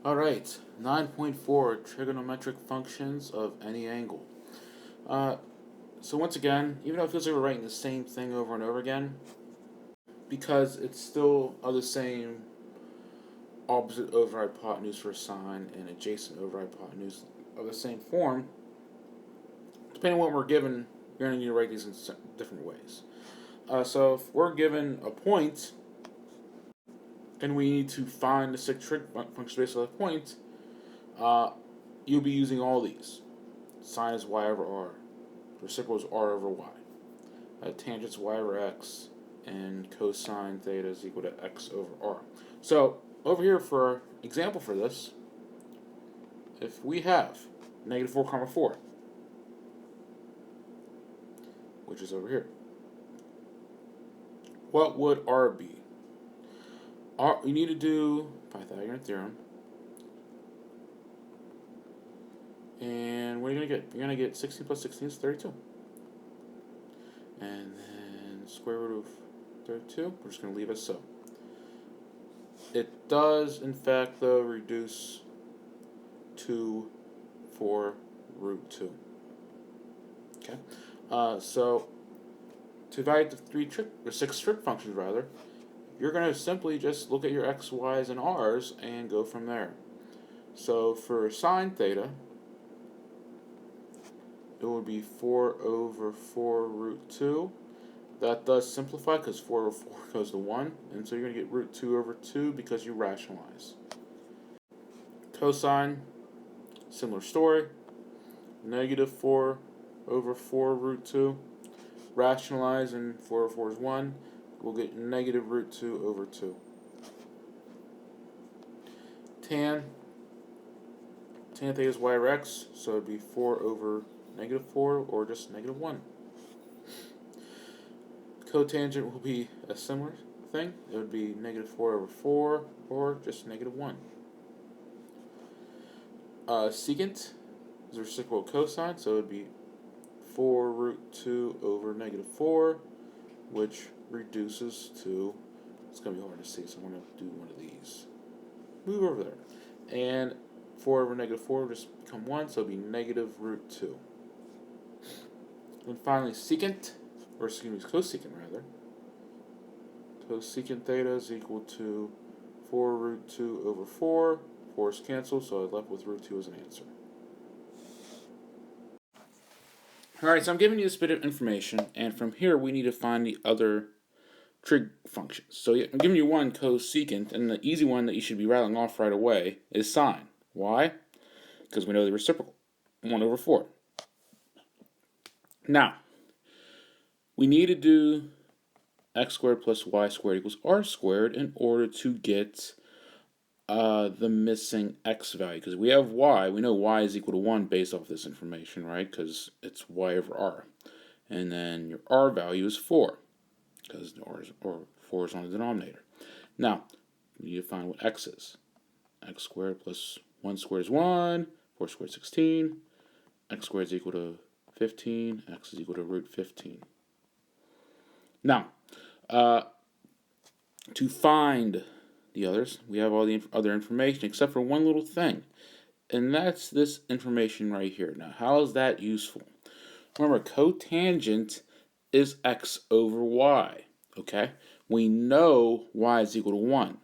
Alright, 9.4 trigonometric functions of any angle. So once again, even though it feels like we're writing the same thing over and over again, because it's still of the same opposite over hypotenuse for sine and adjacent over hypotenuse of the same form, depending on what we're given, you're going to need to write these in different ways. So if we're given a point, and we need to find the six trig functions based on that point, you'll be using all these. Sine is y over r. Reciprocal is r over y. Tangent is y over x. And cosine theta is equal to x over r. So, over here for example for this, if we have negative 4 comma 4, which is over here, what would r be? You need to do Pythagorean theorem. And what are you going to get? You're going to get 16 plus 16 is 32. And then square root of 32, we're just going to leave it so. It does, in fact, though, reduce to 4 root 2. Okay? So, to evaluate the six trig functions, rather, you're going to simply just look at your x, y's, and r's and go from there. So, for sine theta, it would be 4 over 4 root 2. That does simplify because 4 over 4 goes to 1. And so you're going to get root 2 over 2 because you rationalize. Cosine, similar story. Negative 4 over 4 root 2. Rationalize, and 4 over 4 is 1. We'll get negative root 2 over 2. Tan theta is y over x, so it would be 4 over negative 4 or just negative 1. Cotangent will be a similar thing. It would be negative 4 over 4 or just negative 1. Secant is a reciprocal cosine, so it would be 4 root 2 over negative 4, which reduces to, it's going to be hard to see, so I'm going to do one of these. Move over there. And 4 over negative 4 will just become 1, so it would be negative root 2. And finally, secant, or excuse me, cosecant rather. Cosecant theta is equal to 4 root 2 over 4. 4 is canceled, so I left with root 2 as an answer. Alright, so I'm giving you this bit of information, and from here we need to find the other trig functions. So I'm giving you one, cosecant, and the easy one that you should be rattling off right away is sine. Why? Because we know the reciprocal, 1 over 4. Now, we need to do x squared plus y squared equals r squared in order to get the missing x value. Because we have y, we know y is equal to 1 based off this information, right? Because it's y over r. And then your r value is 4, because 4 is on the denominator. Now, we need to find what x is. X squared plus 1 squared is 1, 4 squared is 16, x squared is equal to 15, x is equal to root 15. Now, to find the others, we have all the other information except for one little thing, and that's this information right here. Now, how is that useful? Remember, cotangent is x over y, okay? We know y is equal to 1.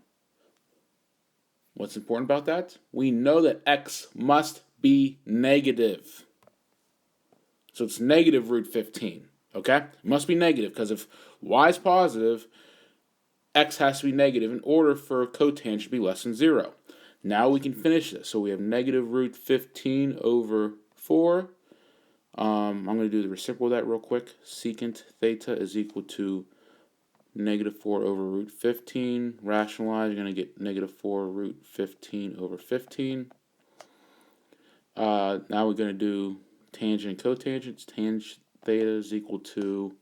What's important about that? We know that x must be negative. So it's negative root 15, okay? It must be negative, because if y is positive, x has to be negative in order for cotangent to be less than 0. Now we can finish this. So we have negative root 15 over 4. I'm going to do the reciprocal of that real quick. Secant theta is equal to negative 4 over root 15. Rationalize, you're going to get negative 4 root 15 over 15. Now we're going to do tangent and cotangents. Tangent theta is equal to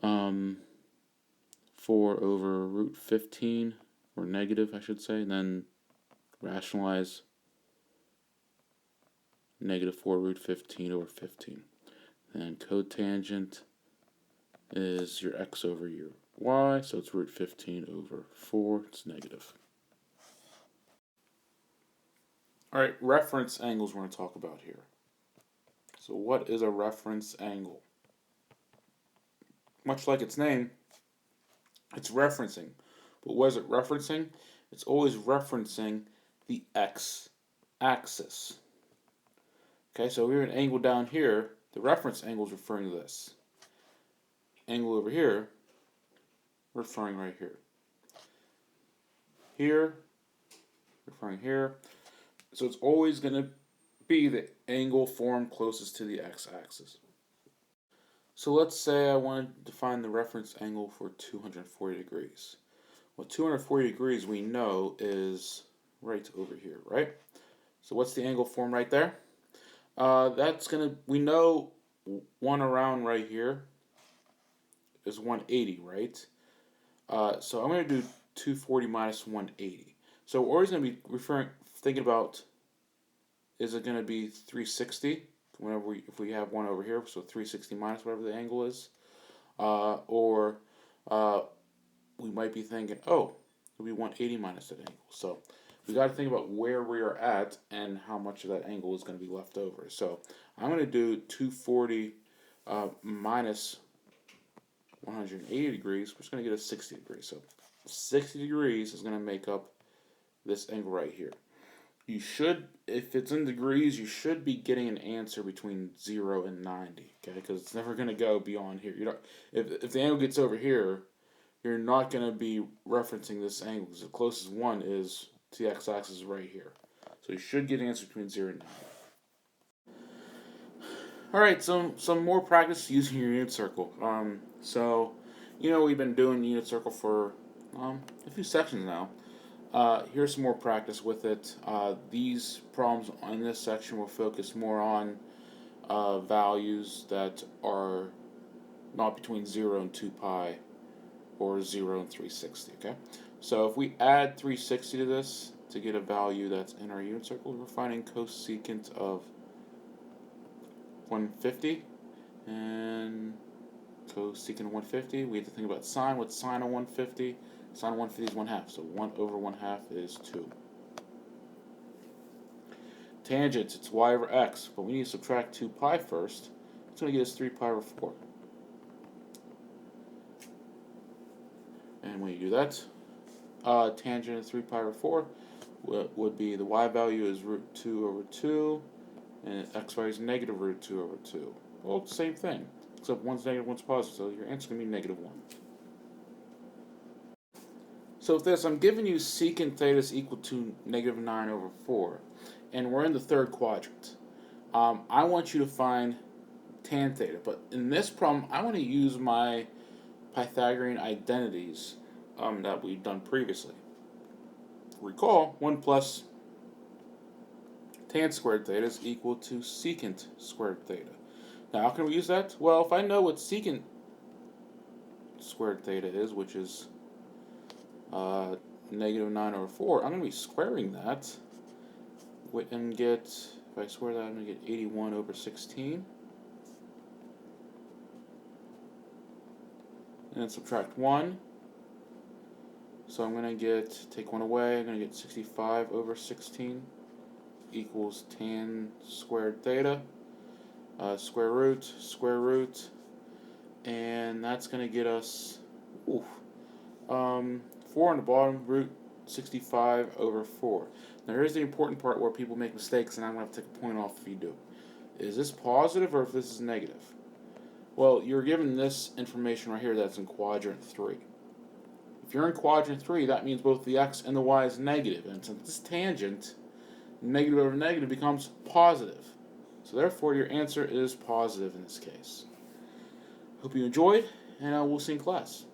4 over root 15, or negative, I should say, and then rationalize negative 4 root 15 over 15. And cotangent is your x over your y, so it's root 15 over 4, it's negative. Alright, reference angles we're going to talk about here. So what is a reference angle? Much like its name, it's referencing. But what is it referencing? It's always referencing the x-axis. Okay, so we have an angle down here. The reference angle is referring to this. Angle over here, referring right here. Here, referring here. So it's always going to be the angle formed closest to the x-axis. So let's say I wanted to find the reference angle for 240 degrees. Well, 240 degrees we know is right over here, right? So what's the angle formed right there? We know one around right here is 180, right? So I'm going to do 240 minus 180. So we're always going to be thinking about, is it going to be 360 if we have one over here, so 360 minus whatever the angle is, or we might be thinking, oh, it'll be 180 minus that angle. So we got to think about where we are at and how much of that angle is going to be left over. So I'm going to do 240 minus 180 degrees, which is going to get us 60 degrees. So 60 degrees is going to make up this angle right here. You should, if it's in degrees, you should be getting an answer between 0 and 90, okay? Because it's never going to go beyond here. If the angle gets over here, you're not going to be referencing this angle, because the closest one is to the x-axis right here. So you should get an answer between 0 and 90. Alright, some more practice using your unit circle. So, we've been doing unit circle for a few sections now. Here's some more practice with it. These problems in this section will focus more on values that are not between 0 and 2 pi or 0 and 360, okay? So if we add 360 to this to get a value that's in our unit circle, we're finding cosecant of 150 and cosecant of 150. We have to think about sine. What's sine of 150? Sine of 150 is 1/2, so 1 over 1/2 is 2. Tangents, it's y over x, but we need to subtract 2 pi first. It's going to get us 3 pi over 4. And when you do that, tangent of 3 pi over 4 would be the y value is root 2 over 2, and x value is negative root 2 over 2. Well, it's the same thing, except one's negative, one's positive, so your answer is going to be negative 1. So with this, I'm giving you secant theta is equal to negative 9 over 4, and we're in the third quadrant. I want you to find tan theta, but in this problem, I want to use my Pythagorean identities that we've done previously. Recall, 1 plus tan squared theta is equal to secant squared theta. Now, how can we use that? Well, if I know what secant squared theta is, which is negative 9 over 4, I'm going to be squaring that and get, if I square that, I'm going to get 81 over 16. And then subtract 1. So I'm going to take 1 away, I'm going to get 65 over 16 equals tan squared theta. Square root, and that's going to get us 4 on the bottom, root 65 over 4. Now here's the important part where people make mistakes, and I'm going to have to take a point off if you do. Is this positive or if this is negative? Well, you're given this information right here that's in quadrant 3. If you're in quadrant 3, that means both the x and the y is negative, and since this tangent, negative over negative becomes positive. So therefore, your answer is positive in this case. Hope you enjoyed, and we'll see you in class.